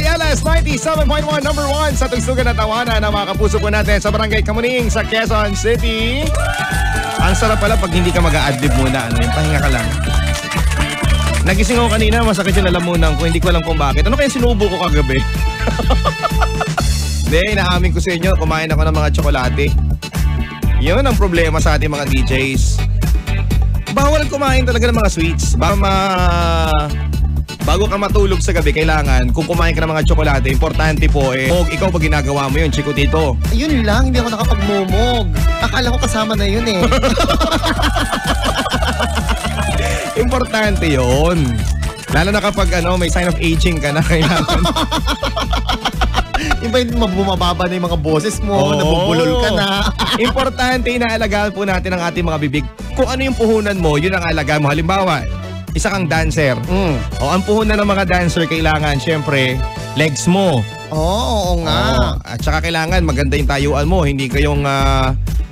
LS 97.1 number 1 sa tugsugan at tawanan ng mga kapuso po natin sa Barangay Kamuning sa Quezon City. Ang sarap pala pag hindi ka mag-a-adlib muna. Pahinga ka lang. Nagising ako kanina, masakit yung lalamunan ko. Hindi ko alam kung bakit. Ano kaya sinubo ko kagabi? Hindi, inaamin ko sa inyo. Kumain ako ng mga tsokolate. Yun ang problema sa ating mga DJs. Bawal kumain talaga ng mga sweets. Bago ka matulog sa gabi, kailangan, kung kumain ka ng mga tsokolate, importante po ikaw ba ginagawa mo yun, Chico Tito? Yun lang, hindi ako nakapagmumog. Akala ko kasama na yun eh. Importante yun. Lalo na kapag may sign of aging ka na, kailangan. Yung ba yung bumababa na yung mga boses mo, nabubulol ka na. Importante, inaalagaan po natin ang ating mga bibig. Kung ano yung puhunan mo, yun ang alagaan mo. Halimbawa, isa kang dancer. O ang puhunan ng mga dancer, kailangan, syempre, legs mo. Oo nga. At saka kailangan maganda yung tayuan mo. Hindi kayong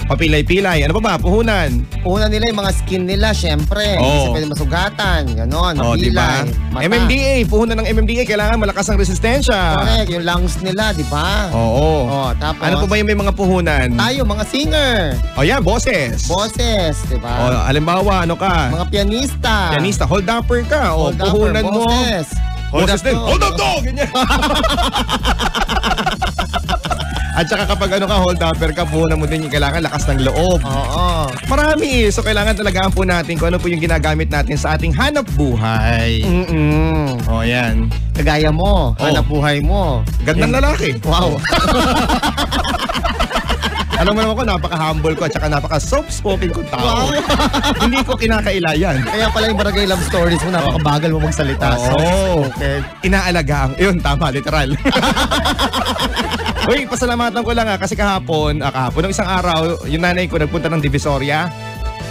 papilay-pilay. Ano ba? Puhunan. Puhunan nila yung mga skin nila, syempre. Hindi sa pwede masugatan. Ganon, mapilay. Diba? MMDA. Puhunan ng MMDA. Kailangan malakas ang resistensya. Correct. Yung lungs nila, di ba? Oo. Tapos, ano po ba yung may mga puhunan? Tayo, mga singer. Yan, boses. Boses, di ba? Halimbawa, ano ka? Mga pianista. Pianista. Hold upper ka. Puhunan mo. Boses. Hold up din. Hold up to! Ganyan. At saka kapag hold upper ka, puhunan mo din yung kailangan lakas ng loob. Oo. Marami So kailangan talagaan po natin kung ano po yung ginagamit natin sa ating hanap buhay. Yan. Kagaya mo, hanap buhay mo. Gandang lalaki. Wow. Alam mo naman ko, napaka-humble ko at saka napaka-soft-spoken kong tao. Wow. Hindi ko kinakailayan. Kaya pala yung Barangay Love Stories mo, napakabagal mo magsalita. Okay. Inaalagaan. Yun, tama, literal. Uy, pasalamatan ko lang kasi kahapon, ng isang araw, yung nanay ko nagpunta ng Divisoria.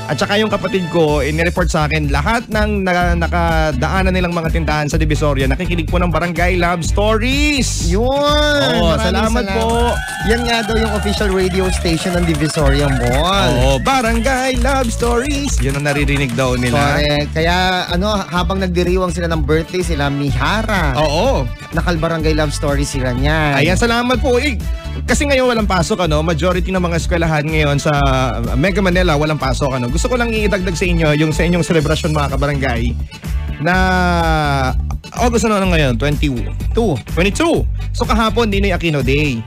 At saka yung kapatid ko, inireport sa akin, lahat ng nakadaanan nilang mga tindahan sa Divisoria, nakikinig po ng Barangay Love Stories. Yun! Salamat po. Yan nga daw yung official radio station ng Divisoria Mall. Barangay Love Stories. Yun ang naririnig daw nila. Correct. Kaya habang nagdiriwang sila ng birthday, sila Mihara. Nakal-Barangay Love Stories sila niyan. Ayan, salamat po. Kasi ngayon walang pasok, majority ng mga eskwelahan ngayon sa Mega Manila walang pasok, Gusto ko lang idagdag sa inyo yung sa inyong selebrasyon mga kabarangay na August ngayon? 22. So kahapon, Ninoy Aquino Day.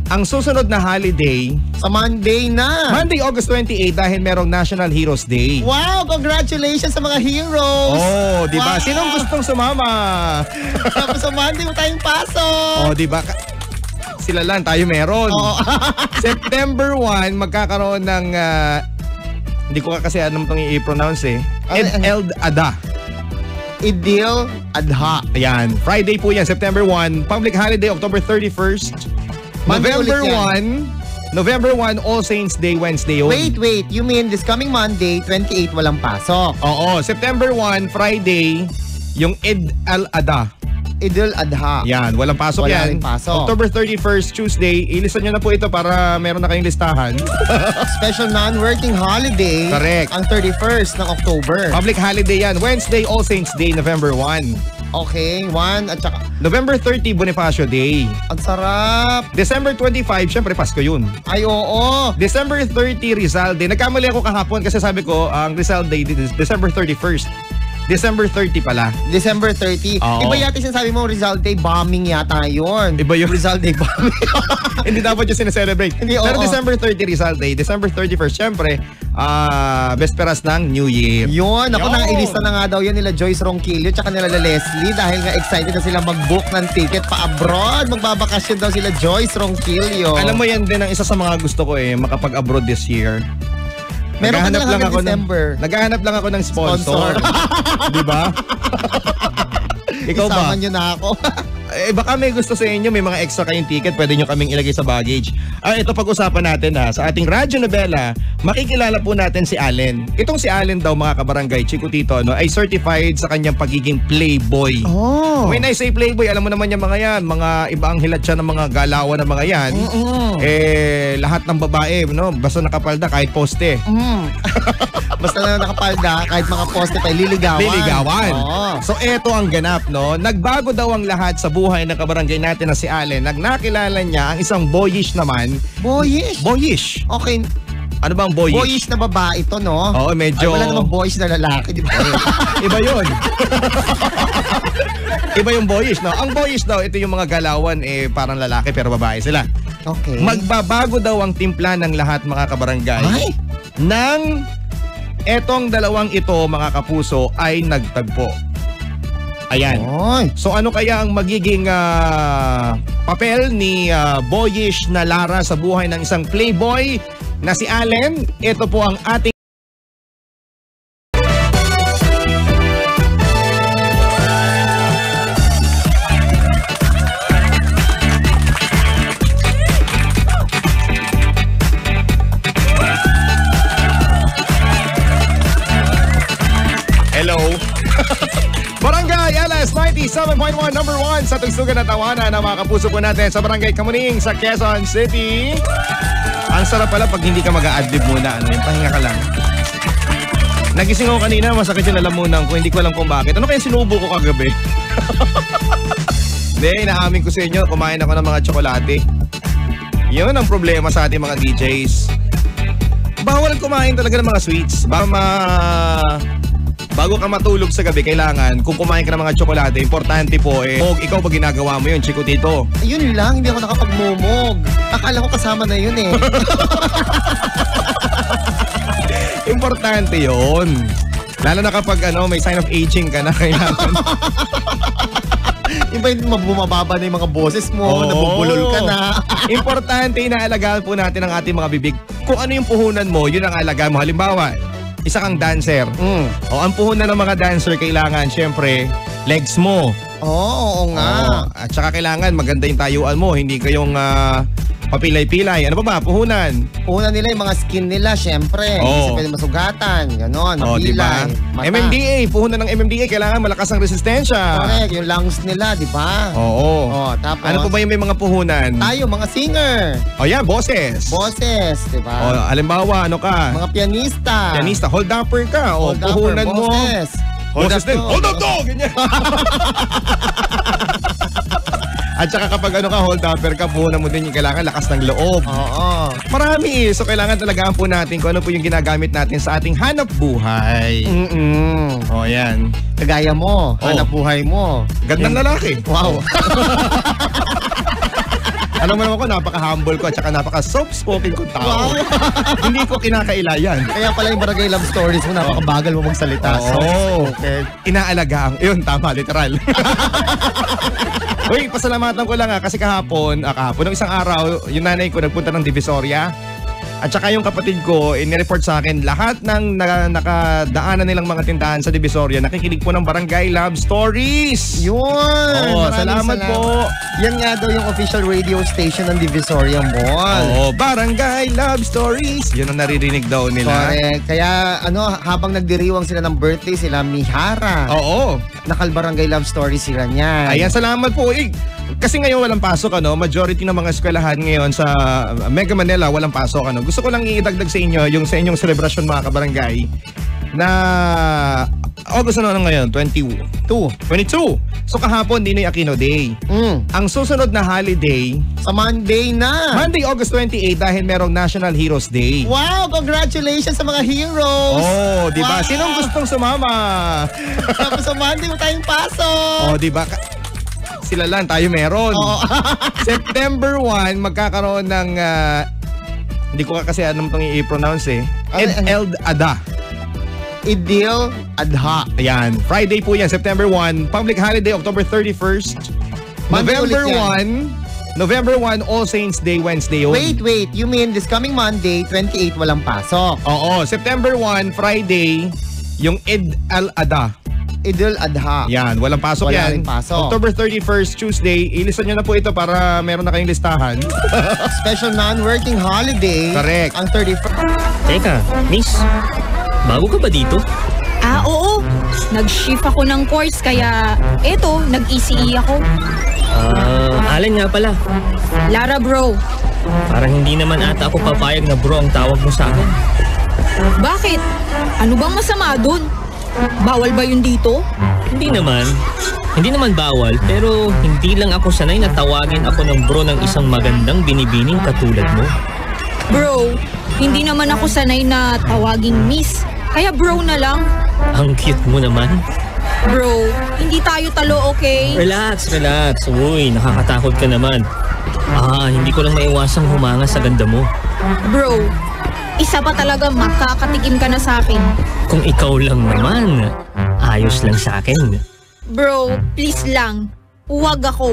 Ang susunod na holiday sa Monday na. Monday, August 28 dahil merong National Heroes Day. Wow! Congratulations sa mga heroes! Diba? Wow. Sinong gustong sumama? Tapos sa Monday mo tayong pasok. Diba? Sila lang, tayo meron. September 1, magkakaroon ng hindi ko kasi anong itong i-pronounce Eid-el-Adha. Eid-el-Adha. Ayan. Friday po yan, September 1. Public holiday, October 31st. November 1, All Saints Day, Wednesday yun. Wait. You mean this coming Monday, 28, walang pasok? September 1, Friday, yung Eid-el-Adha. Eid-el-Adha. Yan, walang pasok Wala yan. rin pasok. October 31st, Tuesday. Ilista nyo na po ito para meron na kayong listahan. Special non-working holiday. Correct. Ang 31st ng October. Public holiday yan. Wednesday, All Saints Day, November 1. Okay, 1 at saka November 30, Bonifacio Day. Ang sarap. December 25, syempre Pasko yun. Ay, oo. December 30, Rizal Day. Nagkamali ako kahapon kasi sabi ko, ang Rizal Day, December 31st. December 30 pala. December 30. Iba yata sinasabi mo, Rizal Day bombing yata yun. Iba yung Rizal Day bombing. Hindi dapat yung sineselebrate. Pero December 30, Rizal Day. December 31st, syempre, Vesperas ng New Year. Yun. Ako ilista na nga daw yan nila Joyce Ronquillo tsaka nila Leslie dahil nga excited na sila mag-book ng ticket pa abroad. Magbabakasyon daw sila Joyce Ronquillo. Alam mo yan din ang isa sa mga gusto ko makapag-abroad this year. Meron ka lang hanggang December. Naghahanap lang ako ng sponsor. Di ba? Ikaw ba? Isama nyo na ako. Baka may gusto sa inyo, may mga extra kayong ticket, pwede nyo kaming ilagay sa baggage. Ito pag-usapan natin sa ating radyo novela, makikilala po natin si Allen. Itong si Allen daw, mga kabarangay, Chico Tito, no, ay certified sa kanyang pagiging playboy. Oh. When I say playboy, alam mo naman yung mga yan, mga ibang hilat siya ng mga galawan ng mga yan. Lahat ng babae, no, basta nakapalda kahit poste. Basta na nakapalda, kahit mga poste tayo, liligawan. Oh. So eto ang ganap, no. Nagbago daw ang lahat sa buhay ng kabarangay natin na si Allen. Nakilala niya ang isang boyish naman. Boyish? Boyish. Okay. Ano bang boyish? Boyish na babae to, no? Oo, medyo... Ay, wala namang boyish na lalaki, di ba? Iba yun. Iba yung boyish, no? Ang boyish daw, ito yung mga galawan, parang lalaki pero babae sila. Okay. Magbabago daw ang timpla ng lahat, mga kabarangay. Ay! Nang etong dalawang ito, mga kapuso, ay nagtagpo. Ayan. Oy. So ano kaya ang magiging papel ni boyish na Lara sa buhay ng isang playboy na si Allen? Ito po ang ating Hello. Barangay LS 97.1 number 1 sa tugsugan at tawanan na mga kapuso po natin sa Barangay Kamuning sa Quezon City. Ang sarap pala pag hindi ka mag-a-adlib muna. Yung pahinga ka lang. Nagising ako kanina, masakit yung lalamunan ko. Hindi ko alam kung bakit. Ano kaya sinubo ko kagabi? Hindi, inaamin ko sa inyo, kumain ako ng mga tsokolate. Yun ang problema sa ating mga DJs. Bawal kumain talaga ng mga sweets. Bago ka matulog sa gabi, kailangan, kung kumain ka ng mga tsokolate, importante po, ikaw ba ginagawa mo yun, Chico Tito? Yun lang, hindi ako nakapagmumog. Akala ko kasama na yun eh. Importante yun. Lalo na kapag may sign of aging ka na, kailangan. Iba yung bumababa na yung mga boses mo, nabubulol ka na. Importante, inaalagaan po natin ang ating mga bibig. Kung ano yung puhunan mo, yun ang alagaan mo. Halimbawa, isa kang dancer. O ang puhunan ng mga dancer, kailangan, syempre, legs mo. Oo nga. At saka kailangan maganda yung tayuan mo, hindi kayong papilay-pilay. Ano ba? Puhunan. Puhunan nila yung mga skin nila, syempre. Hindi siya pwede masugatan. Ganon, mapilay. Diba? MMDA, puhunan ng MMDA, kailangan malakas ang resistensya. Correct, yung lungs nila, di ba? Oo. Tapos, ano pa ba yung may mga puhunan? Tayo, mga singer. Yan, boses. Boses, di ba? Halimbawa, ano ka? Mga pianista. Pianista, hold upper ka. Hold puhunan upper, mo. boses. Boses din. Hold up to! Ganyan. At saka kapag hold upper ka, puhunan mo din yung kailangan lakas ng loob. Oo. Marami So kailangan talagaan po natin kung ano po yung ginagamit natin sa ating hanap buhay. Yan. Kagaya mo, hanap buhay mo. Gandang lalaki. Wow. Alam mo naman ko, napaka-humble ko at saka napaka-soft-spoken kong tao. Wow. Hindi ko kinakailayan. Kaya pala yung Barangay Love Stories mo, napakabagal mo magsalita. Okay. Inaalagaan. Yun, tama, literal. Uy, pasalamatan ko lang kasi kahapon, nung isang araw, yung nanay ko nagpunta ng Divisoria. At saka yung kapatid ko, nireport sa akin, lahat ng nakadaanan nilang mga tindahan sa Divisoria, nakikinig po ng Barangay Love Stories. Yun! Salamat po. Yan nga daw yung official radio station ng Divisoria Mall. Barangay Love Stories. Yun ang naririnig daw nila. Correct. Kaya habang nagdiriwang sila ng birthday, sila Mihara. Oo. Nakal-Barangay Love Stories sila niyan. Ayan, salamat po. Kasi ngayon walang pasok, majority ng mga eskwelahan ngayon sa Mega Manila walang pasok. Gusto ko lang idagdag sa inyo yung sa inyong selebrasyon, mga kabarangay, na August ngayon? 22. So kahapon, din yung Aquino Day. Ang susunod na holiday, sa Monday na. Monday, August 28, dahil merong National Heroes Day. Wow! Congratulations sa mga heroes! Diba? Wow. Sinong gustong sumama? Tapos sa Monday mo tayong pasok! Diba? Sila lang, tayo meron. September 1, magkakaroon ng hindi ko kasi anong itong i-pronounce Eid al-Adha. Idil Adha. Ayan. Friday po yan, September 1. Public holiday, October 31st. November 1, All Saints Day, Wednesday yun. Wait. You mean this coming Monday, 28, walang pasok? Oo. September 1, Friday, yung Eid al-Adha. Idul Adha. Yan, walang pasok Wala yan. ring pasok. October 31st, Tuesday. Ilista nyo na po ito para meron na kayong listahan. Special non-working holiday. Correct. Ang 31st. Teka, miss, bago ka ba dito? Oo. Nag-shift ako ng course kaya eto, nag-ECE ako. Allen nga pala. Lara bro, Parang hindi naman ata ako papayag na bro ang tawag mo sa akin. bakit? Ano bang masama dun? Bawal ba yun dito? Hindi naman bawal, pero hindi lang ako sanay na tawagin ako ng bro ng isang magandang binibining katulad mo. Bro, hindi naman ako sanay na tawaging miss. Kaya bro na lang. Ang cute mo naman. Bro, hindi tayo talo, okay? Relax. Uy, nakakatakot ka naman. Hindi ko lang maiwasang humanga sa ganda mo. Bro, isa pa talaga makakatikim ka na sa akin. Kung ikaw lang naman, ayos lang sa akin. Bro, please lang. Huwag ako.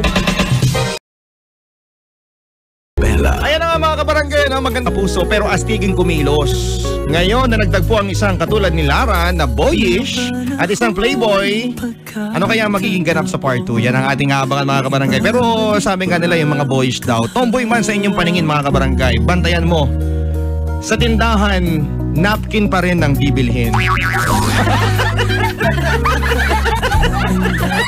Ayan na nga mga kabarangay, no? Maganda puso pero astiging kumilos. Ngayon na nagtagpo ang isang katulad ni Lara na boyish at isang playboy, ano kaya magiging ganap sa part 2? Yan ang ating aabangan mga kabarangay. Pero sabi nga nila yung mga boyish daw, tomboy man sa inyong paningin mga kabarangay, bantayan mo. Sa tindahan, napkin pa rin ang bibilhin.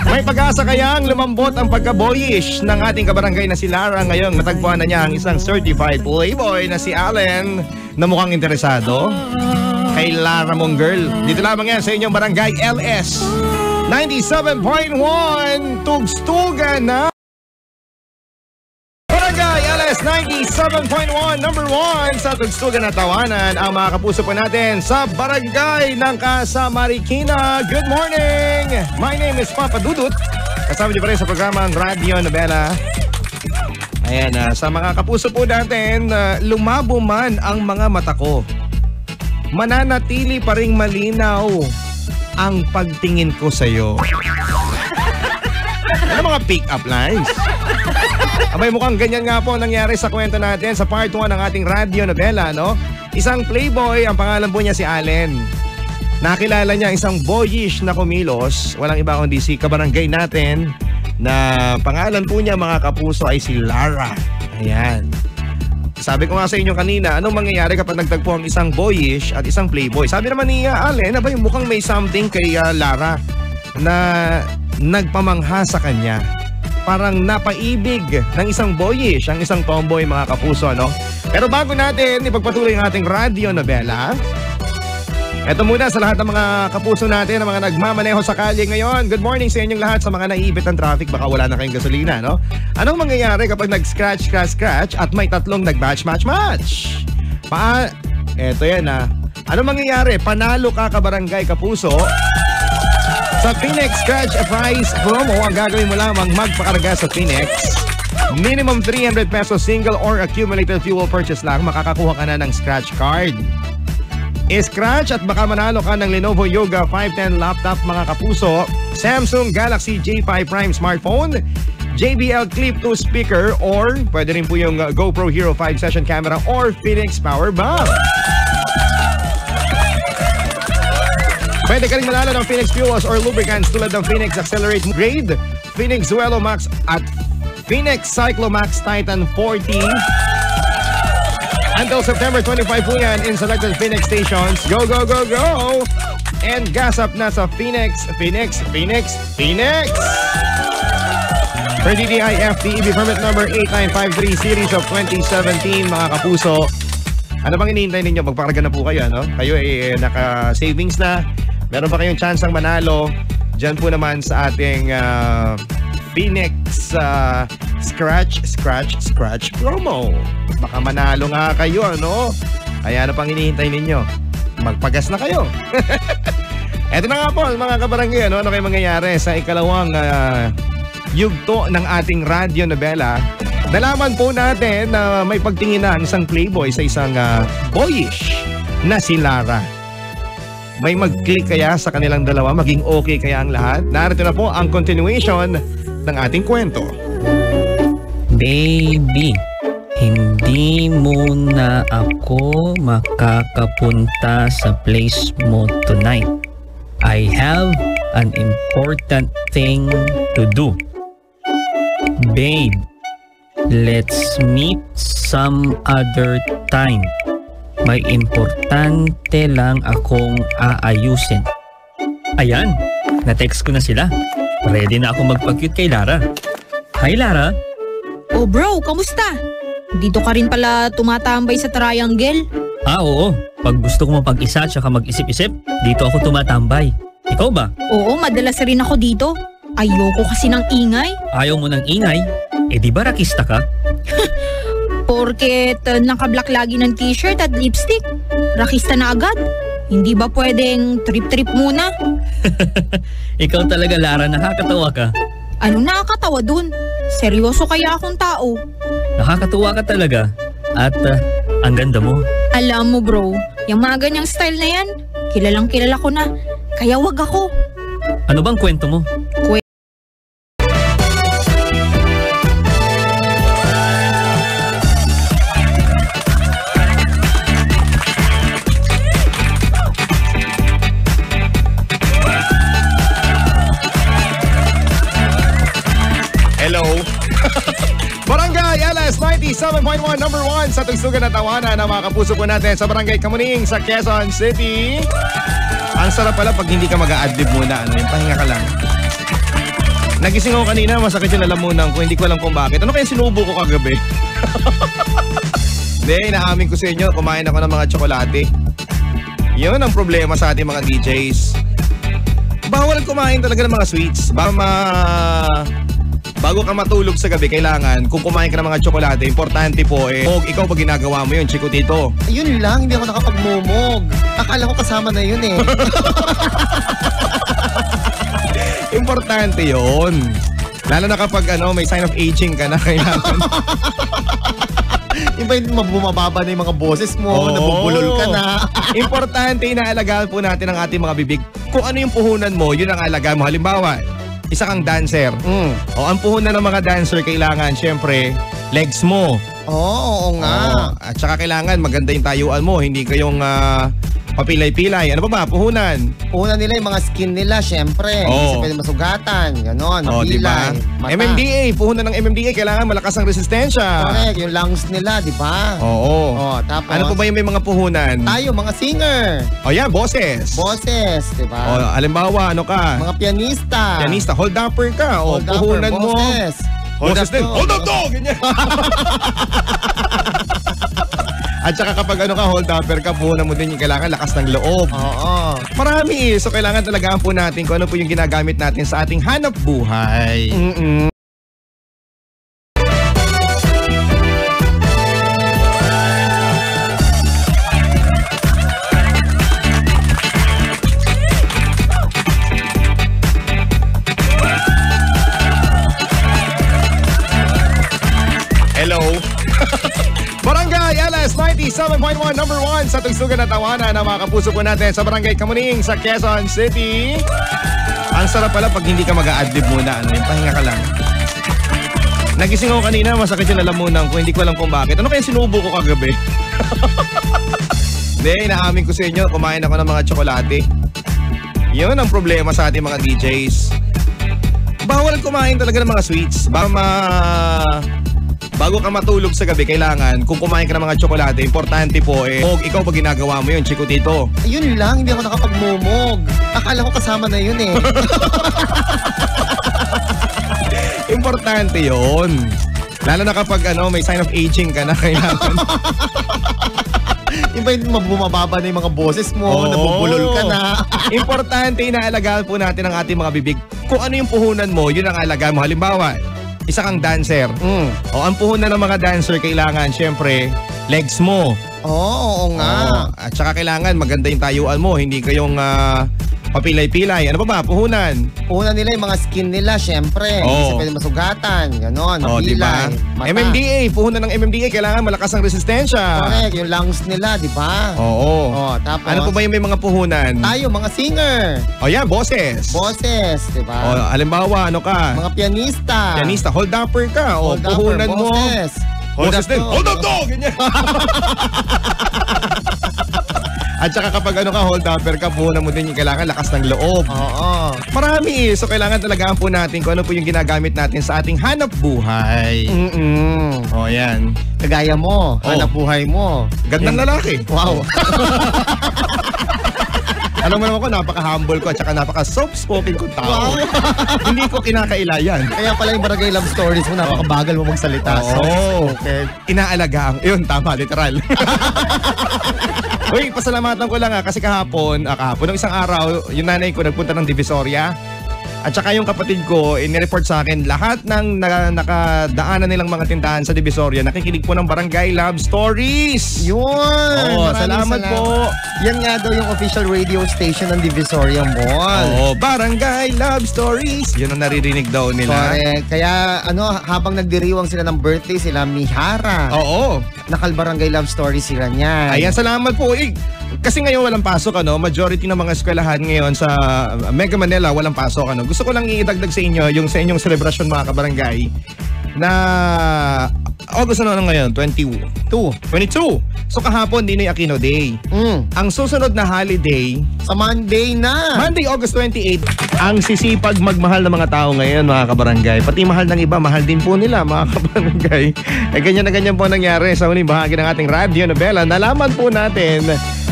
May pag-asa kayang lumambot ang pagka-boyish ng ating kabarangay na si Lara. Ngayon natagpuan na niya ang isang certified playboy na si Allen na mukhang interesado kay Lara mong girl. Dito lamang yan sa inyong barangay LS 97.1 Tugstugan na Barangay LS 97.1 number 1 sa Tugstugan na Tawanan. Ang mga kapuso po natin sa barangay ng Casa Marikina. Good morning! My name is Papa Dudut. Kasama niyo pa rin sa programang Radio Novela. Ayan, sa mga kapuso po natin, lumabo man ang mga mata ko. Mananatili pa ring malinaw ang pagtingin ko sa'yo. Ano mga pick-up lines? Abay, mukhang ganyan nga po nangyari sa kwento natin sa part 1 ng ating radio novela, no? Isang playboy, ang pangalan po niya si Allen. Nakilala niya isang boyish na kumilos, walang iba kundi si kabarangay natin, na pangalan po niya mga kapuso ay si Lara. Ayan. Sabi ko nga sa inyo kanina, anong mangyayari kapag nagtagpo ang isang boyish at isang playboy? Sabi naman ni Allen, abay, mukhang may something kay Lara na nagpamangha sa kanya. Parang napaibig ng isang boyish, ang isang tomboy mga kapuso, no? Pero bago natin ipagpatuloy ang ating radio novela, eto muna sa lahat ng mga kapuso natin, ang mga nagmamaneho sa kalye ngayon. Good morning sa inyong lahat, sa mga naiibit ng traffic, baka wala na kayong gasolina, no? Anong mangyayari kapag nag-scratch at may tatlong nag-match? Eto yan Anong mangyayari? Panalo ka kabarangay kapuso. Sa Phoenix Scratch Prize promo, ang gagawin mo lamang magpakarga sa Phoenix. Minimum 300 pesos single or accumulated fuel purchase lang, makakakuha ka na ng scratch card. I-scratch at baka manalo ka ng Lenovo Yoga 510 laptop mga kapuso, Samsung Galaxy J5 Prime smartphone, JBL Clip 2 speaker, or pwede rin po yung GoPro Hero 5 session camera or Phoenix Power Bank. Pwede ka rin manalo ng Phoenix Fuels or lubricants tulad ng Phoenix Accelerate Grade, Phoenix Zuelo Max at Phoenix Cyclomax Titan 40. Until September 25 po yan in selected Phoenix stations. Go! And gas up na sa Phoenix! Per DTI FTEB permit number 8953 series of 2017 mga kapuso. Ano bang hinihintay ninyo? Magpakarga na po kayo, no? Kayo naka-savings na. Meron pa kayong chance ang manalo. Diyan po naman sa ating Phoenix Scratch promo. Baka manalo nga kayo, ano? Kaya ano pang hinihintay ninyo? Magpagas na kayo. Eto na nga po, mga kabarangay, ano kayo mangyayari sa ikalawang yugto ng ating radio novela? Nalaman po natin na may pagtinginan isang playboy sa isang boyish na si Lara. May mag-click kaya sa kanilang dalawa? Maging okay kaya ang lahat? Narito na po ang continuation ng ating kwento. Baby, hindi mo na ako makakapunta sa place mo tonight. I have an important thing to do. Babe, let's meet some other time. May importante lang akong aayusin. Ayan, na-text ko na sila. Ready na ako magpag-cute kay Lara. Hi Lara! Oh bro, kamusta? Dito ka rin pala tumatambay sa triangle. Oo. Pag gusto ko mapag-isa at saka mag-isip-isip, dito ako tumatambay. Ikaw ba? Oo, madalas rin ako dito. Ayoko kasi ng ingay. Ayaw mo ng ingay? Eh di ba rakista ka? Porket naka-black lagi ng t-shirt at lipstick. Rakista na agad. Hindi ba pwedeng trip-trip muna? Ikaw talaga Lara, nakakatawa ka. Ano nakakatawa dun? Seryoso kaya akong tao? Nakakatuwa ka talaga. At ang ganda mo. Alam mo bro, yung mga ganyang style na yan, kilalang kilala ko na. Kaya wag ako. Ano bang kwento mo? Hello? Barangay LS 97.1 number 1 sa tugsugan na tawanan ng mga kapuso po natin sa Barangay Kamuning sa Quezon City. Ang sarap pala pag hindi ka mag-a-adlib muna. Yung pahinga ka lang. Nagising ako kanina, masakit yung lalamunan ko. Hindi ko alam kung bakit. Ano kaya sinubo ko kagabi? Hindi, inaamin ko sa inyo. Kumain ako ng mga tsokolate. Yun ang problema sa ating mga DJs. Bawal kumain talaga ng mga sweets. Bago ka matulog sa gabi, kailangan, kung kumain ka ng mga tsokolate, importante po ikaw ba ginagawa mo yun, Chico Tito? Yun lang, hindi ako nakapagmumog. Akala ko kasama na yun eh. Importante yun. Lalo na kapag may sign of aging ka na, kailangan. Iba yung bumababa na yung mga boses mo, nabubulol ka na. Importante, inaalagaan po natin ang ating mga bibig. Kung ano yung puhunan mo, yun ang alagaan mo. Halimbawa, isa kang dancer. O ang puhunan ng mga dancer, kailangan, syempre, legs mo. Oo nga. At saka kailangan maganda yung tayuan mo, hindi kayong papilay-pilay. Ano ba? Puhunan. Una nila yung mga skin nila, syempre. Hindi siya pwede masugatan. Ganon, mapilay. Diba? MMDA, puhunan ng MMDA, kailangan malakas ang resistensya. Correct, yung lungs nila, di ba? Oo. Tapos, Ano po ba yung may mga puhunan? tayo, mga singer. O yan, boses. Boses, di ba? Halimbawa, ano ka? Mga pianista. Pianista, hold upper ka. Hold upper, puhunan mo. boses. Boses din. Hold up to! Ganyan. At saka kapag hold upper ka, puhunan mo din yung kailangan lakas ng loob. Oo. Marami. So kailangan talagaan po natin kung ano po yung ginagamit natin sa ating hanap buhay. Hello? Barangay LS 97.1 number 1 sa tugsugan na tawanan ng mga kapuso po natin sa Barangay Kamuning sa Quezon City. Ang sarap pala pag hindi ka mag-a-adlib muna. Yung pahinga ka lang. Nagising ako kanina, masakit yung lalamunan ko. Hindi ko alam kung bakit. Ano kaya sinubo ko kagabi? Hindi, inaamin ko sa inyo. Kumain ako ng mga tsokolate. Yun ang problema sa ating mga DJs. Bawal kumain talaga ng mga sweets. Bago ka matulog sa gabi, kailangan, kung kumain ka ng mga tsokolate, importante po ikaw ba ginagawa mo yun, Chico Tito? Yun lang, hindi ako nakapagmumog. Akala ko kasama na yun eh. Importante yun. Lalo na kapag may sign of aging ka na, kailangan. Iba yung bumababa na yung mga boses mo, nabubulol ka na. Importante, inaalagaan po natin ang ating mga bibig. Kung ano yung puhunan mo, yun ang alagaan mo. Halimbawa, isa kang dancer. O ang puhunan ng mga dancer, kailangan, syempre, legs mo. Oo nga. At saka kailangan maganda yung tayuan mo, hindi kayong papilay-pilay. Ano ba? Puhunan. Una nila yung mga skin nila, syempre. Hindi siya pwede masugatan. Ganon, mapilay. Diba? MMDA, puhunan ng MMDA, kailangan malakas ang resistensya. Correct, yung lungs nila, di ba? Oo. Tapos, ano po ba yung may mga puhunan? tayo, mga singer. O yan, boses. Boses, di ba? Halimbawa, ano ka? Mga pianista. Pianista, hold upper ka. Hold upper, puhunan mo. boses. Boses din. Hold up to! Ganyan. At saka kapag ka hold-upper ka, puhunan mo din yung kailangan lakas ng loob. Oo. Marami So kailangan talagaan po natin kung ano po yung ginagamit natin sa ating hanap buhay. O yan. Kagaya mo, hanap buhay mo. Gandang lalaki. Wow. Alam mo naman ko, napaka-humble ko at saka napaka-soft-spoken kong tao. Hindi ko kinakaila yan. Kaya pala yung Barangay Love Stories mo, napakabagal mo magsalita. Oo. Inaalagaan. Yun, tama, literal. Uy, pasalamatan ko lang kasi kahapon, ng isang araw, yung nanay ko nagpunta ng Divisoria. At saka yung kapatid ko, inireport sa akin, lahat ng nakadaanan nilang mga tindahan sa Divisoria, nakikinig po ng Barangay Love Stories. Yun! Oo, Maraming salamat po. Yan nga daw yung official radio station ng Divisoria Mall. Oo, Barangay Love Stories. Yun ang naririnig daw nila. Correct. Kaya habang nagdiriwang sila ng birthday, sila Mihara. Oo. Nakal-Barangay Love Stories sila niyan. Ayan, salamat po. Kasi ngayon walang pasok, majority ng mga eskwelahan ngayon sa Mega Manila walang pasok. Gusto ko lang idagdag sa inyo yung sa inyong celebration mga kabarangay na August ngayon? 22. So kahapon, Ninoy Aquino Day. Ang susunod na holiday Sa Monday na. Monday, August 28. Ang sisipag magmahal ng mga tao ngayon, mga kabarangay. Pati mahal ng iba, mahal din po nila, mga kabarangay. Ganyan na ganyan po nangyari sa huling bahagi ng ating radio novela. Nalaman po natin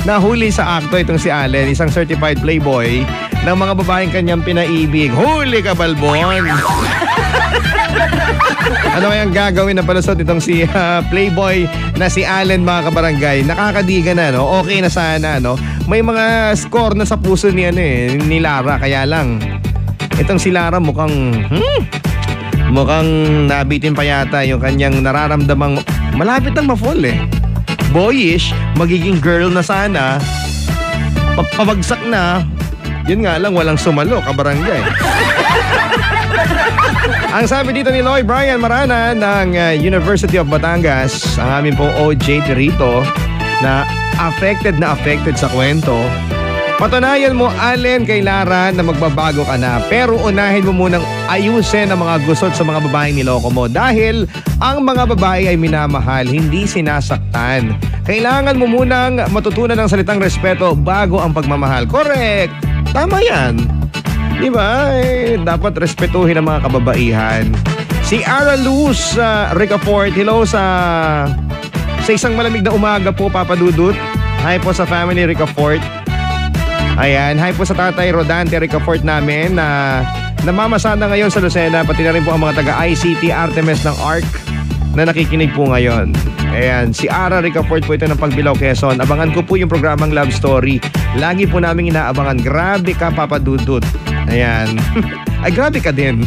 na huli sa akto itong si Allen, isang certified playboy ng mga babaeng kanyang pinaibig. Huli ka, Balbon! Ano kayang gagawin na palusot itong si playboy na si Allen, mga kabarangay? Nakakadiga na, no? Okay na sana, no? May mga score na sa puso ni Lara. Kaya lang, itong si Lara mukhang nabitin pa yata yung kanyang nararamdamang malapit nang ma-fall boyish, magiging girl na sana. Pabagsak na. Yun nga lang, walang sumalo, kabarangay. Ang sabi dito ni Loy Brian Marana ng University of Batangas, ang aming pong OJ Tirito, na affected sa kwento. Patunayan mo, Allen, kay Lara na magbabago ka na. Pero unahin mo munang ayusin ang mga gusot sa mga babaeng niloko mo. Dahil ang mga babae ay minamahal, hindi sinasaktan. Kailangan mo munang matutunan ng salitang respeto bago ang pagmamahal. Correct! Tama yan. Diba? Dapat respetuhin ang mga kababaihan. Si Ara Luz Ricafort, hello sa isang malamig na umaga po, Papa Dudut. Hi po sa family Ricafort. Ayan, hi po sa tatay Rodante Ricafort namin na namamasada ngayon sa Lucena, pati na rin po ang mga taga-ICT Artemis ng ARC na nakikinig po ngayon. Ayan, si Ara Ricafort po ito ng Pagbilao, Quezon. Abangan ko po yung programang Love Story. Lagi po namin inaabangan. Grabe ka, Papa Dudut. Ayan. Ay, grabe ka din.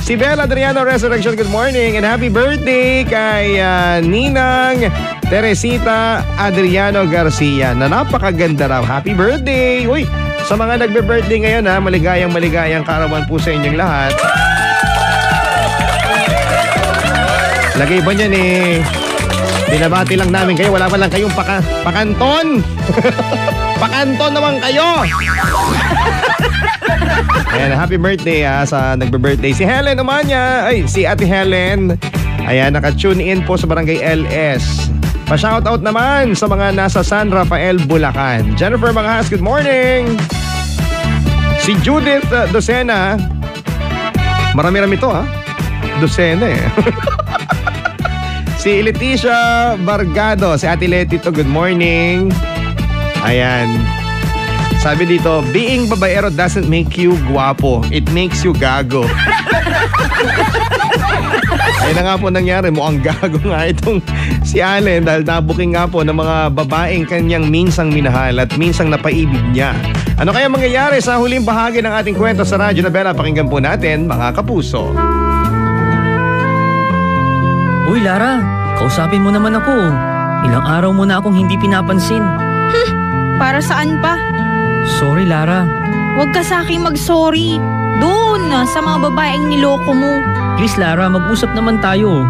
Si Bella Adriano Resurrection, good morning and happy birthday kay Ninang Teresita Adriano Garcia na napakaganda raw. Happy birthday! Uy, sa mga nagbe-birthday ngayon maligayang kaarawan po sa inyong lahat. Lagay ba niyan binabati lang namin kayo. Wala pa lang kayong pakanton. Pakanton naman kayo. Ayan, happy birthday sa nagbe-birthday. Si Helen Umanya. Ay, si Ate Helen. Ayan, naka-tune in po sa Barangay LS. Pa-shoutout naman sa mga nasa San Rafael, Bulacan. Jennifer Manghas, good morning. Si Judith Docena. Marami-rami to Docena Si Leticia Bargado, si Ate Leti to, good morning. Ayan. Sabi dito, being babaero doesn't make you guwapo. It makes you gago. Ayun na nga po nangyari. Mukhang gago nga itong si Allen dahil nabuking nga po ng mga babaeng kanyang minsang minahal at minsang napaibig niya. Ano kaya mangyayari sa huling bahagi ng ating kwento sa Radyo Novela? Pakinggan po natin, mga kapuso. Uy, Lara, kausapin mo naman ako. Ilang araw mo na akong hindi pinapansin. Para saan pa? Sorry, Lara. Huwag ka sa akin mag-sorry. Doon sa mga babaeng niloko mo. Please, Lara, mag-usap naman tayo.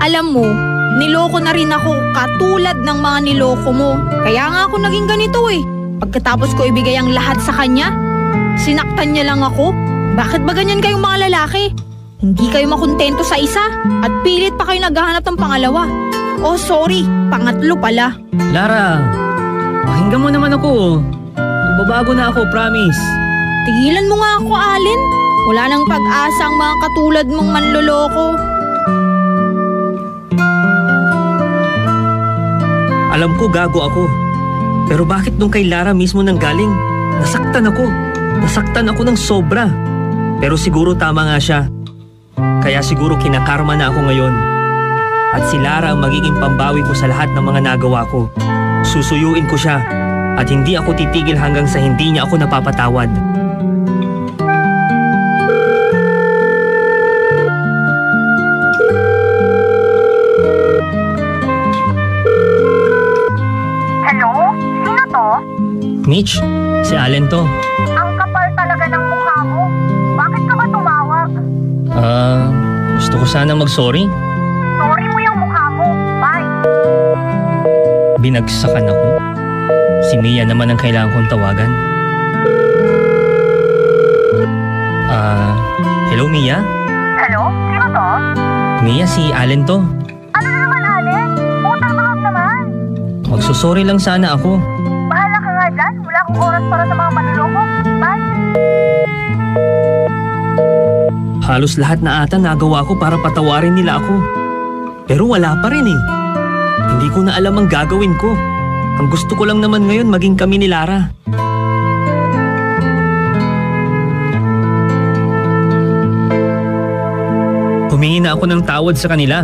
Alam mo, niloko na rin ako katulad ng mga niloko mo. Kaya nga ako naging ganito Pagkatapos ko ibigay ang lahat sa kanya, sinaktan niya lang ako. Bakit ba ganyan kayong mga lalaki? Hindi kayo makontento sa isa at pilit pa kayo naghahanap ng pangalawa. Oh, sorry, pangatlo pala. Lara, Pakinggan mo naman ako. Magbabago na ako, promise. Tigilan mo nga ako, Allen. Wala nang pag-asa ang mga katulad mong manloloko. Alam ko gago ako. Pero bakit nung kay Lara mismo nanggaling? Nasaktan ako. Nasaktan ako ng sobra. Pero siguro tama nga siya. Kaya siguro kinakarma na ako ngayon. At si Lara ang magiging pambawi ko sa lahat ng mga nagawa ko. Susuyuin ko siya. At hindi ako titigil hanggang sa hindi niya ako napapatawad. Hello? Sino to? Mitch, si Allen to. Ang kapal talaga ng mukha mo. Bakit ka ba tumawag? Gusto ko sana mag-sorry. Sorry mo yung mukha mo. Bye. Binagsakan ako. Si Mia naman ang kailangan kong tawagan. Hello Mia? Hello? Sino to? Mia, si Allen to. Ano na naman, Allen? Utang na naman. Magsusorry lang sana ako. Bahala ka nga dyan. Wala akong oras para sa mga manloloko. Bye. Halos lahat na ata nagawa ko para patawarin nila ako. Pero wala pa rin eh. Hindi ko na alam ang gagawin ko. Ang gusto ko lang naman ngayon maging kami ni Lara. Humingi na ako ng tawad sa kanila.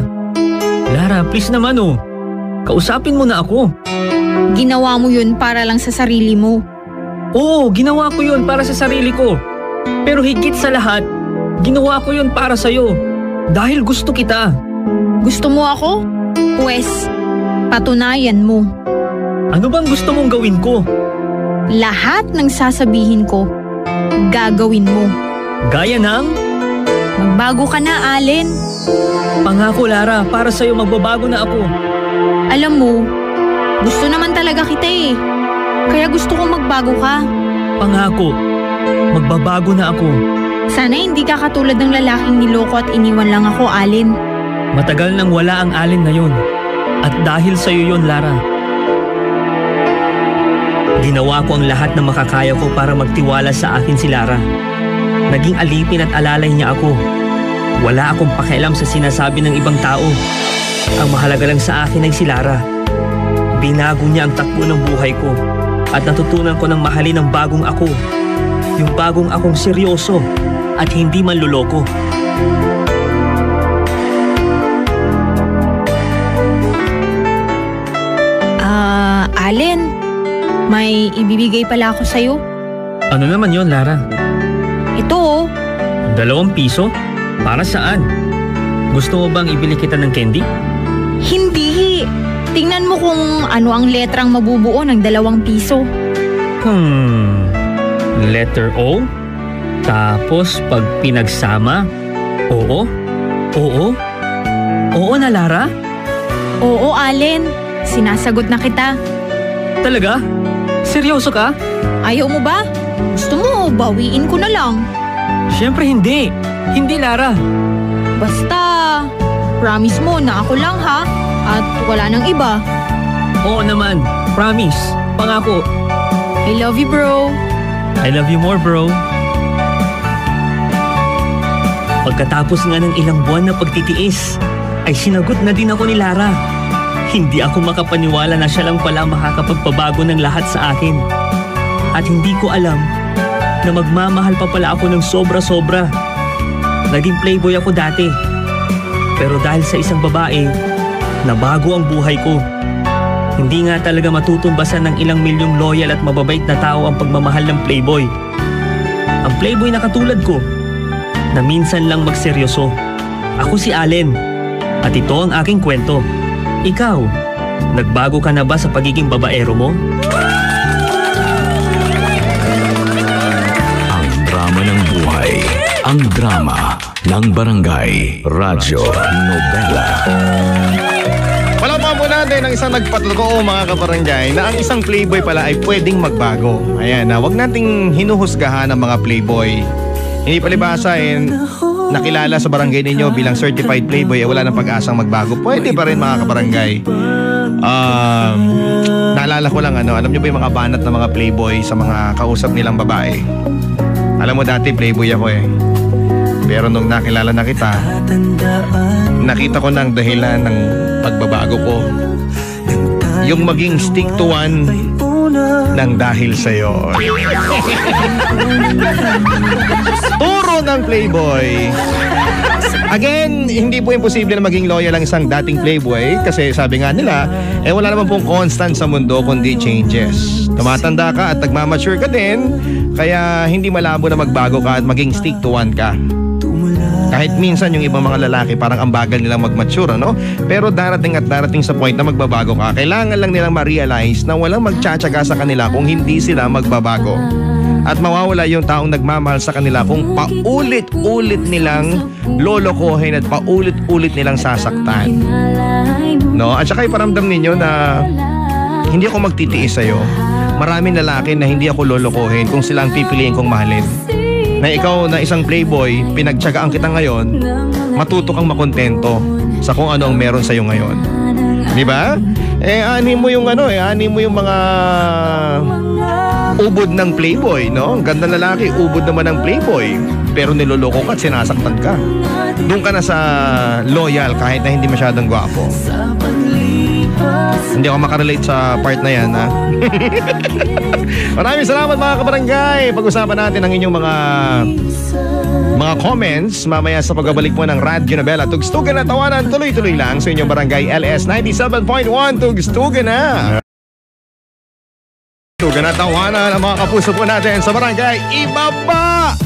Lara, please naman oh. Kausapin mo na ako. Ginawa mo yun para lang sa sarili mo. Oo, ginawa ko yun para sa sarili ko. Pero higit sa lahat, ginawa ko yun para sa'yo. Dahil gusto kita. Gusto mo ako? Pwes, patunayan mo. Ano bang gusto mong gawin ko? Lahat ng sasabihin ko, gagawin mo. Gaya ng... Magbago ka na, Allen. Pangako Lara, para sa'yo magbabago na ako. Alam mo, gusto naman talaga kita eh. Kaya gusto kong magbago ka. Pangako, magbabago na ako. Sana hindi ka katulad ng lalaking niloko at iniwan lang ako, Allen. Matagal nang wala ang Allen na yun. At dahil sa'yo yun, Lara. Ginawa ko ang lahat na makakaya ko para magtiwala sa akin si Lara. Naging alipin at alalay niya ako. Wala akong pakialam sa sinasabi ng ibang tao. Ang mahalaga lang sa akin ay si Lara. Binago niya ang takbo ng buhay ko. At natutunan ko ng mahalin ang bagong ako. Yung bagong akong seryoso at hindi manloloko. Allen, may ibibigay pala ako sa'yo. Ano naman yon, Lara? Ito oh. 2 piso? Para saan? Gusto mo bang ibili kita ng candy? Hindi. Tingnan mo kung ano ang letrang mabubuo ng 2 piso. Letter O? Tapos pag pinagsama, Oo? Oo? Oo na, Lara? Oo, Allen. Sinasagot na kita. Talaga? Seryoso ka? Ayaw mo ba? Gusto mo, bawiin ko na lang. Siyempre hindi. Hindi, Lara. Basta, promise mo na ako lang ha. At wala nang iba. Oo naman. Promise. Pangako. I love you, bro. I love you more, bro. Pagkatapos nga ng ilang buwan na pagtitiis, ay sinagot na din ako ni Lara. Hindi ako makapaniwala na siya lang pala makakapagpabago ng lahat sa akin. At hindi ko alam na magmamahal pa pala ako ng sobra-sobra. Naging playboy ako dati. Pero dahil sa isang babae, nabago ang buhay ko. Hindi nga talaga matutumbasan ng ilang milyong loyal at mababait na tao ang pagmamahal ng playboy. Ang playboy na katulad ko, na minsan lang magseryoso. Ako si Allen, at ito ang aking kwento. Ikaw, nagbago ka na ba sa pagiging babaero mo? Ang drama ng buhay. Ang drama ng barangay. Radyo Nobela. Palapahan po natin ang isang nagpatotoo mga kabarangay na ang isang playboy pala ay pwedeng magbago. Ayan, wag nating hinuhusgahan ang mga playboy. Hindi palibasa nakilala sa barangay ninyo bilang certified playboy wala nang pag-asang magbago. Pwede pa rin mga kabarangay. Naalala ko lang alam niyo ba yung mga banat na mga playboy sa mga kausap nilang babae? Alam mo dati playboy ako eh. Pero nung nakilala na kita, nakita ko na ang dahilan ng pagbabago ko. Yung maging stick to one ng dahil sa'yo. Turo ng playboy. Again, hindi po imposible na maging loyal ang isang dating playboy kasi sabi nga nila, wala naman pong constant sa mundo kundi changes. Tumatanda ka at nagmamature ka din, kaya hindi malabo na magbago ka at maging stick to one ka. Kahit minsan yung ibang mga lalaki parang ang bagal nilang mag-mature, pero darating sa point na magbabago ka. Kailangan lang nilang ma-realize na walang magtsatsaga sa kanila kung hindi sila magbabago. At mawawala yung taong nagmamahal sa kanila kung paulit-ulit nilang lolokohin at paulit-ulit nilang sasaktan. At saka iparamdam ninyo na hindi ako magtitiis sa'yo. Maraming lalaki na hindi ako lolokohin kung sila ang pipiliin kong mahalin. Na ikaw na isang playboy, pinagtsagaan kita ngayon, matuto kang makontento sa kung ano ang meron sa'yo ngayon. Di ba? Ani mo yung mga ubod ng playboy, no? Ang ganda lalaki, ubod naman ng playboy. Pero niloloko ka at sinasaktan ka. Doon ka na sa loyal kahit na hindi masyadong gwapo. Hindi ako makarelate sa part na yan, ha? Maraming salamat mga kabarangay. Pag-usapan natin ang inyong mga comments mamaya sa pagbabalik mo ng Radyo Nobela. Tugstugan na tawanan, tuloy-tuloy lang sa inyong barangay LS 97.1. Tugstugan na! Tugstugan na tawanan ang mga kapuso po natin sa barangay Ibaba!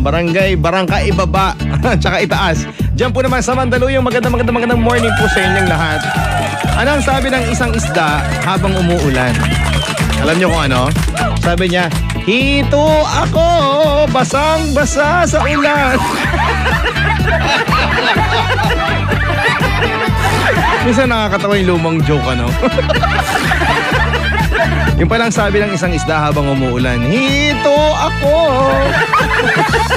Barangay Ibaba tsaka Itaas. Diyan po naman sa Mandaluyong. Magandang morning po sa inyong lahat. Anong sabi ng isang isda habang umuulan? Alam niyo kung ano? Sabi niya, hito ako, basang-basa sa ulan. Minsan nakakatawa yung lumang joke, Yung palang sabi ng isang isda habang umuulan, hito ako,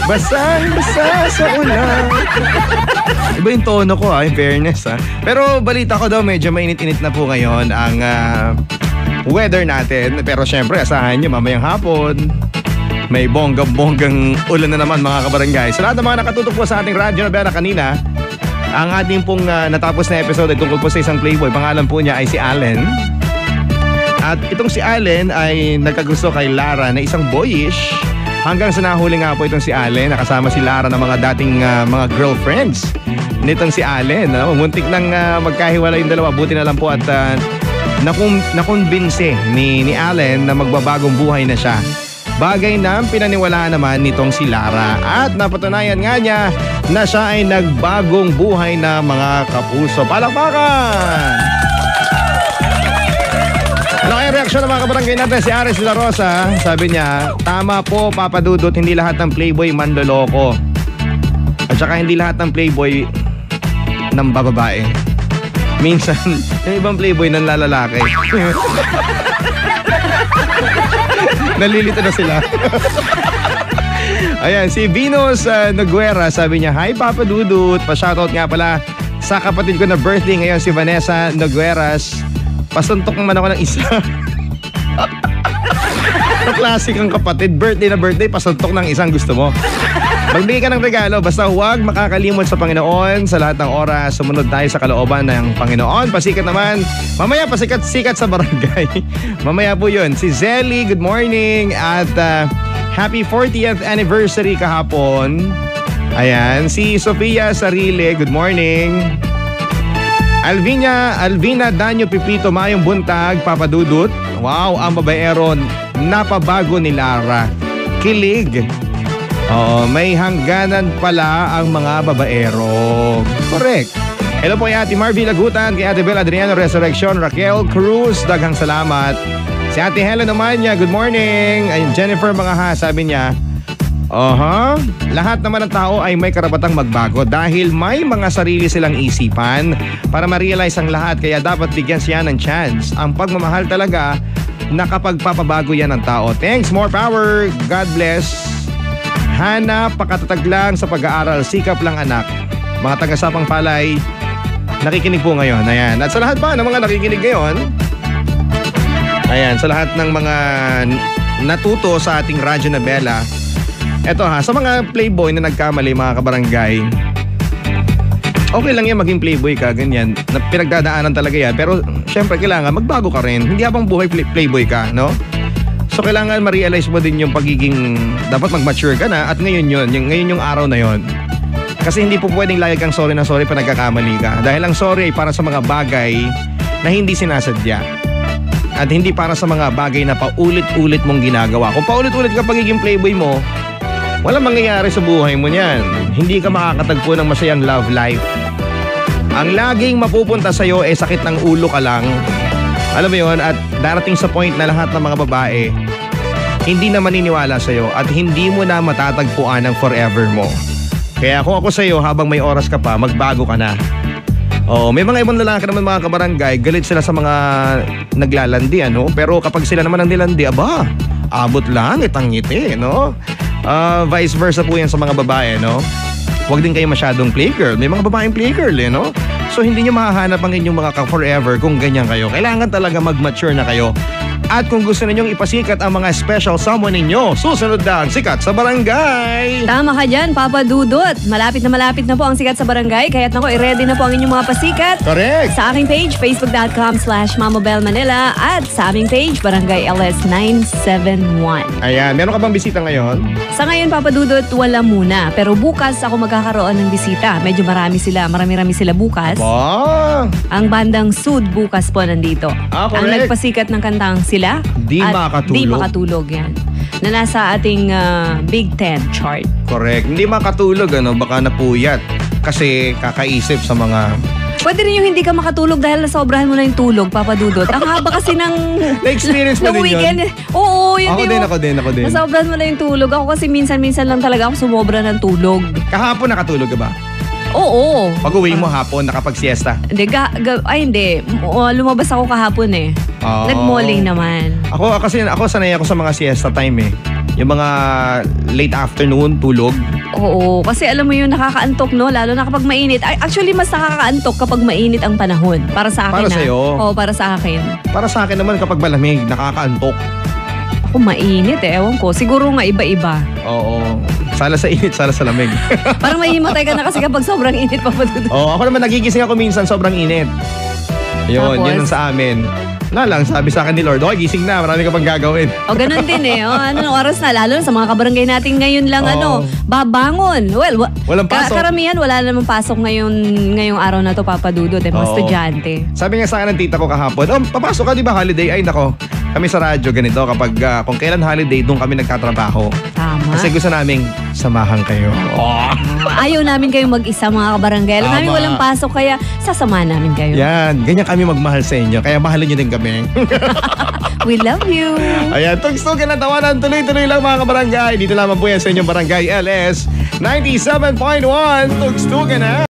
basang-basa sa ulan. Iba yung tono ko, in fairness, Pero balita ko daw, medyo mainit-init na po ngayon ang weather natin. Pero syempre, asahan nyo, mamayang hapon, may bonggang ulan na naman mga kabarangay. Sa lahat ng mga nakatutok po sa ating Radyo Nobela kanina, ang ating pong natapos na episode ay tungkol po sa isang playboy. Pangalan po niya ay si Allen. At itong si Allen ay nagkagusto kay Lara na isang boyish. Hanggang sa nahuli nga po itong si Allen, nakasama si Lara ng mga dating mga girlfriends nitong si Allen. Muntik nang magkahiwala yung dalawa. Buti na lang po at nakumbinse ni Allen na magbabagong buhay na siya. Bagay na pinaniwalaan naman nitong si Lara. At napatunayan nga niya na siya ay nagbagong buhay na mga kapuso. Palakpakan! Ano kaya reaksyon ng mga kabarangay natin? Si Ares de la Rosa, sabi niya, tama po Papa Dudut, hindi lahat ng playboy manloloko. At saka hindi lahat ng playboy ng bababae. Minsan, yung ibang playboy ng lalalaki. Nalilito na sila. Ayan, si Venus Noguera, sabi niya, hi Papa Dudut, pa-shoutout nga pala sa kapatid ko na birthday ngayon, si Vanessa Nogueras. Pasuntok naman ako ng isa. Classic ang kapatid. Birthday na birthday, pasuntok ng isang gusto mo. Magbigay ka ng regalo, basta huwag makakalimot sa Panginoon sa lahat ng oras. Sumunod tayo sa kalooban ng Panginoon. Pasikat naman. Mamaya pasikat-sikat sa barangay. Mamaya po yun. Si Zelly, good morning. At happy 40th anniversary kahapon. Ayan. Si Sofia Sarile, good morning. Alvina Danyo Pipito, mayong buntag, Papa Dudut. Wow, ang babaero, napabago ni Lara. Kilig. May hangganan pala ang mga babaero. Correct. Hello po kay Ate Marvie Lagutan, kay Ate Bel Adriano Resurrection, Raquel Cruz, daghang salamat. Si Ate Helen Omania, good morning. Ayun, Jennifer Mangaha, sabi niya, lahat naman ng tao ay may karapatang magbago dahil may mga sarili silang isipan para ma-realize ang lahat, kaya dapat bigyan siya ng chance. Ang pagmamahal talaga, nakapagpapabago yan ng tao. Thanks, more power, God bless. Hana, pakatatag lang sa pag-aaral, sikap lang anak. Mga taga-Sapang Palay, nakikinig po ngayon. Ayan. At sa lahat pa ng mga nakikinig ngayon, ayan, sa lahat ng mga natuto sa ating Radyo Nobela, eto ha, sa mga playboy na nagkamali mga kabarangay, okay lang yan maging playboy ka, ganyan. Pinagdadaanan talaga yan. Pero syempre kailangan magbago ka rin. Hindi habang buhay playboy ka, no? So kailangan ma-realize mo din yung pagiging, dapat mag-mature ka na at ngayon yun, ngayon yung araw na yun. Kasi hindi po pwedeng lagi kang sorry na sorry pa nagkakamali ka. Dahil ang sorry ay para sa mga bagay na hindi sinasadya. At hindi para sa mga bagay na paulit-ulit mong ginagawa. Kung paulit-ulit ka pagiging playboy mo, walang mangyayari sa buhay mo niyan. Hindi ka makakatagpo ng masayang love life. Ang laging mapupunta sa'yo ay sakit ng ulo ka lang. Alam mo yun, at darating sa point na lahat ng mga babae hindi na maniniwala sa'yo at hindi mo na matatagpuan ang forever mo. Kaya kung ako sa'yo, habang may oras ka pa, magbago ka na. Oh, may mga ibang lalaki naman mga kabarangay, galit sila sa mga naglalandi, ano? Pero kapag sila naman ang nilandi, aba, abot lang, itang-ngiti, no? Vice versa po yan sa mga babae, no? Huwag din kayo masyadong playgirl. May mga babaeng playgirl, eh, no? So hindi nyo mahahanap ang inyong mga ka-forever kung ganyan kayo. Kailangan talaga mag-mature na kayo. At kung gusto ninyong ipasikat ang mga special someone ninyo, susunod na ang Sikat sa Barangay. Tama ka dyan, Papa Dudut. Malapit na po ang Sikat sa Barangay. Kaya't nako, i-ready na po ang inyong mga pasikat. Correct. Sa aking page, facebook.com/mamabelmanila at sa aming page, Barangay LS 971. Ayan, meron ka bang bisita ngayon? Sa ngayon, Papa Dudut, wala muna. Pero bukas ako magkakaroon ng bisita. Medyo marami sila bukas. Ba? Ang bandang Sud bukas po nandito. Correct. Ang nagpasikat ng kantang Sila. Di at Makatulog. Di Makatulog yan. Na nasa ating Big Ten chart. Correct. Hindi makatulog, ano? Baka napuyat. Kasi kakaisip sa mga... Pwede rin yung hindi ka makatulog dahil nasobrahan mo na yung tulog, Papa Dudut. Ang haba kasi ng... Na-experience mo ng din weekend. yun? Oo, yun Ako din. Nasobrahan mo na yung tulog. Ako kasi minsan lang talaga ako sumobra ng tulog. Kahapon nakatulog ka ba? Oo. Pag uwi mo hapon, nakapag-siesta. Hindi, hindi. Lumabas ako kahapon eh. Oh. Nag-malling naman. Ako sanay ako sa mga siesta time eh. Yung mga late afternoon, tulog. Oo, kasi alam mo yun, nakakaantok, no? Lalo na kapag mainit. Actually, mas nakakaantok kapag mainit ang panahon. Para sa akin, Para sa'yo? Oo, para sa akin. Para sa akin naman kapag malamig, nakakaantok. Ako, mainit eh. Ewan ko. Siguro nga iba-iba. Oo. Sala sa init, sala sa lamig. Parang mahihimatay ka na kasi kapag sobrang init pa pa doon. Oo, ako naman nagigising ako minsan sobrang init. Yun, Tapos? yun ang sa amin. Wala lang, sabi sa akin ni Lord, okay, gising na, marami ka pang gagawin. O, ganun din eh. O, anong oras na? Lalo na sa mga kabarangay natin ngayon lang, Oo. babangon. Well, Walang pasok. Karamihan, wala namang pasok ngayong araw na to, Papa Dudut. Mga Oo. estudyante. Sabi nga sa akin ng tita ko kahapon, papasok ka, di ba, holiday? Ay, nako, kami sa radyo ganito, kapag kung kailan holiday, doon kami nagtatrabaho. Tama. Kasi gusto naming samahan kayo. Ayaw namin kayong mag-isa, mga kabarangay. Alam namin Tama. walang pasok, kaya sasamahan namin kayo. Yan, ganyan kami magmahal sa inyo, kaya mahalin nyo din kami. We love you. Ayan, tugstugan na tawanan, tuloy-tuloy lang mga kabarangay. Dito lamang po yan sa inyong Barangay LS 97.1. Tugstugan na.